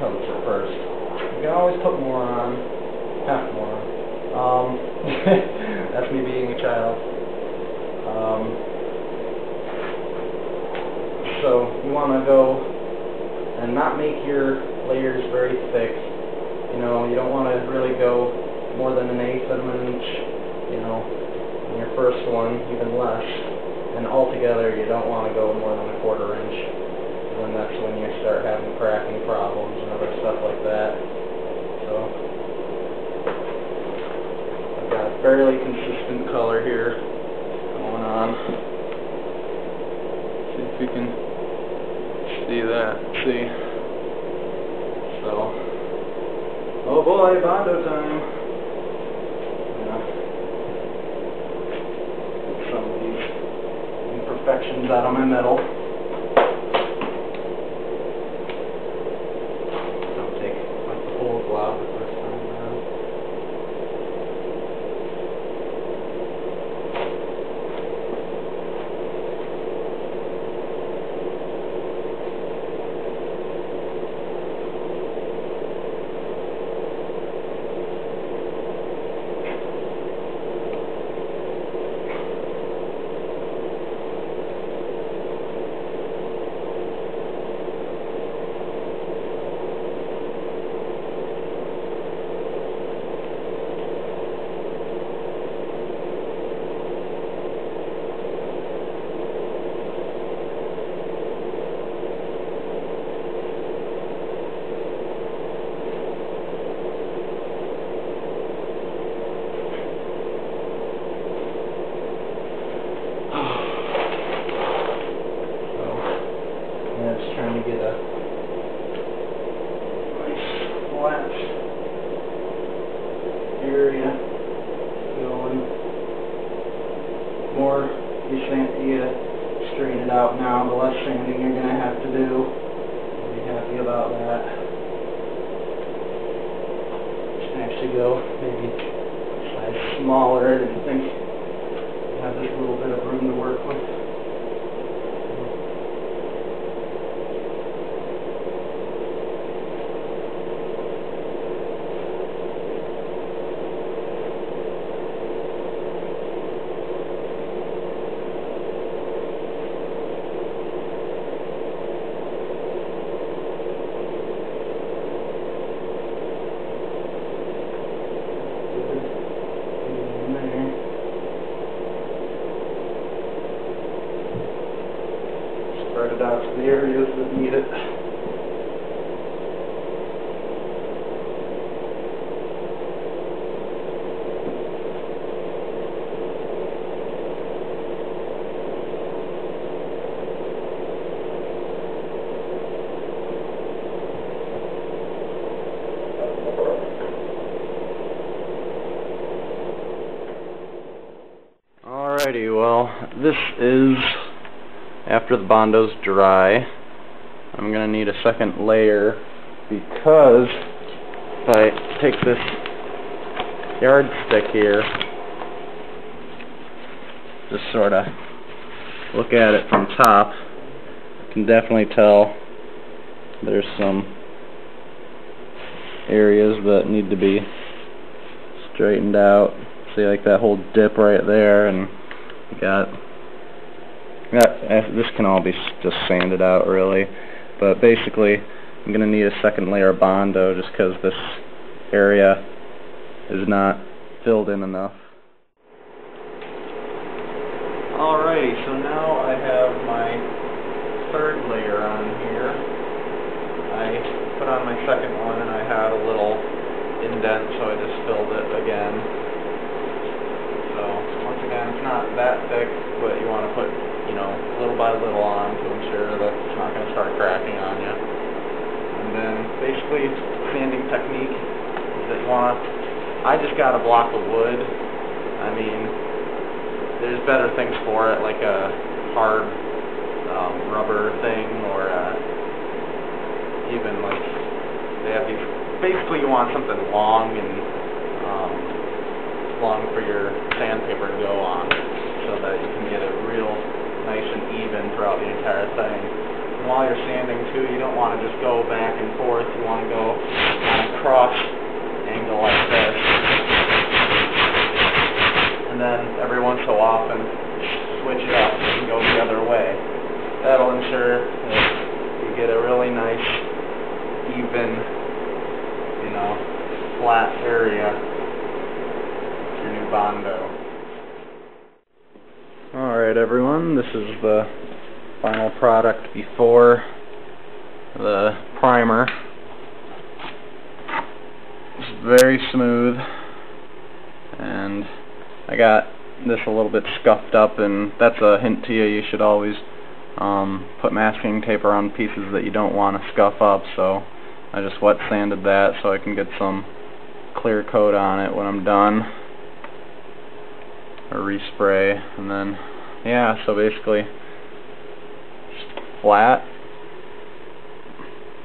coats at first. You can always put more on, half more on. That's me being a child. So you want to go and not make your layers very thick. You know, you don't want to really go more than 1/8 of an inch, you know, in your first one, even less. And altogether, you don't want to go more than 1/4 inch. And then that's when you start having cracking problems and other stuff like that. So, I've got a fairly consistent color here going on. See if you can see that. See? So, oh boy, Bondo time. Yeah. Get some of these imperfections out of my metal. Don't take like the whole glob the first time around. Trying to get a nice flat area going. More you straighten it out now, the less sanding you're going to have to do. I'll be happy about that. Just actually go maybe a size smaller. I didn't think I had this little bit of room to work with. Spread it out to the areas that need it. Alrighty, well, this is after the Bondo's dry. I'm going to need a second layer because if I take this yardstick here, just sort of look at it from top, you can definitely tell there's some areas that need to be straightened out. See, like that whole dip right there, and you got this can all be just sanded out really, but basically I'm going to need a second layer of Bondo just because this area is not filled in enough. Alrighty, so now I have my third layer on here. I put on my second one and I had a little indent, so I just filled it again. So once again, it's not that thick, but you want to put, you know, little by little on to ensure that it's not going to start cracking on you. And then basically sanding technique is that you want to, I just got a block of wood. I mean, there's better things for it, like a hard rubber thing, or even like they have these, basically you want something long and long for your sandpaper to go on, so that you can get it real nice and even throughout the entire thing. And while you're sanding too, you don't want to just go back and forth. You want to go on a cross angle like this. And then every once so often, switch it up and go the other way. That'll ensure that you get a really nice, even, flat area for your new Bondo. Alright everyone, this is the final product before the primer. It's very smooth, and I got this a little bit scuffed up, and that's a hint to you. You should always put masking tape around pieces that you don't want to scuff up, so I just wet sanded that so I can get some clear coat on it when I'm done, or respray. And then yeah, so basically flat,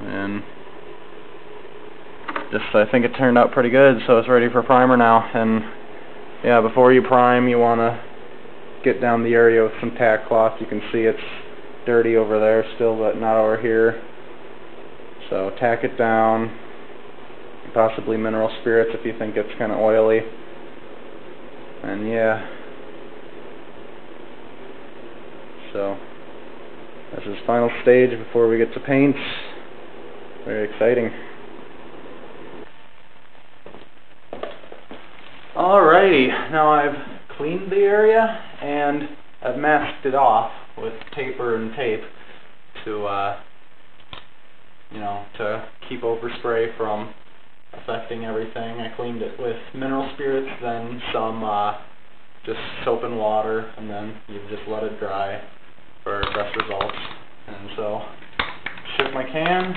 and I think it turned out pretty good, so it's ready for primer now. And yeah, before you prime, you want to get down the area with some tack cloth. You can see it's dirty over there still, but not over here. So tack it down, possibly mineral spirits if you think it's kind of oily. And yeah, so this is final stage before we get to paints. Very exciting. Alrighty, now I've cleaned the area and I've masked it off with paper and tape to to keep overspray from affecting everything. I cleaned it with mineral spirits, then some just soap and water, and then you just let it dry for best results. And so shift my can,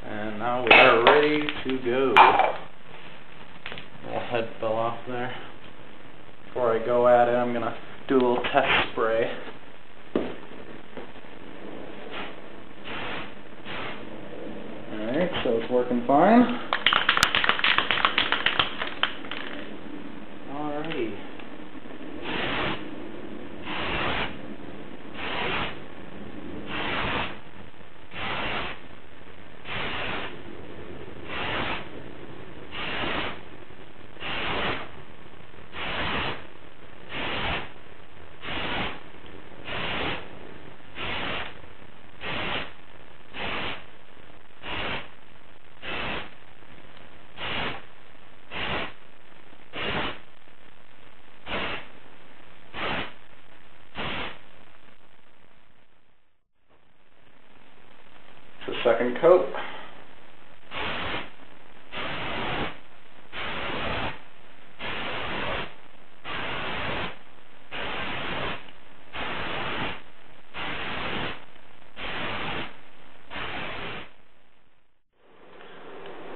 and now we are ready to go. The head fell off there. Before I go at it, I'm gonna do a little test spray. Alright, so it's working fine. Alrighty. The second coat.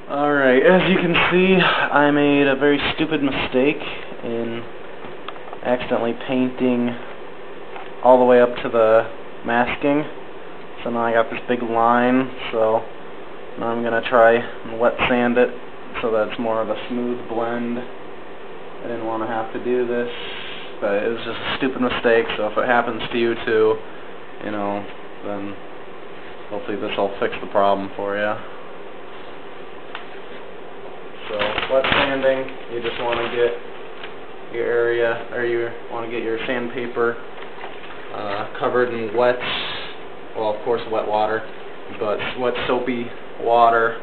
Alright, as you can see, I made a very stupid mistake in accidentally painting all the way up to the masking. So now I got this big line, so now I'm going to try and wet sand it so that it's more of a smooth blend. I didn't want to have to do this, but it was just a stupid mistake, so if it happens to you too, then hopefully this will fix the problem for you. So wet sanding, you just want to get your area, or you want to get your sandpaper covered in wet, well, of course wet water, but wet soapy water,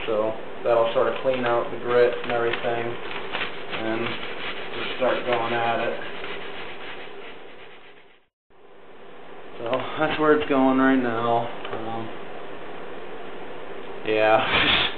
so that'll sort of clean out the grit and everything, and just start going at it. So that's where it's going right now. Yeah.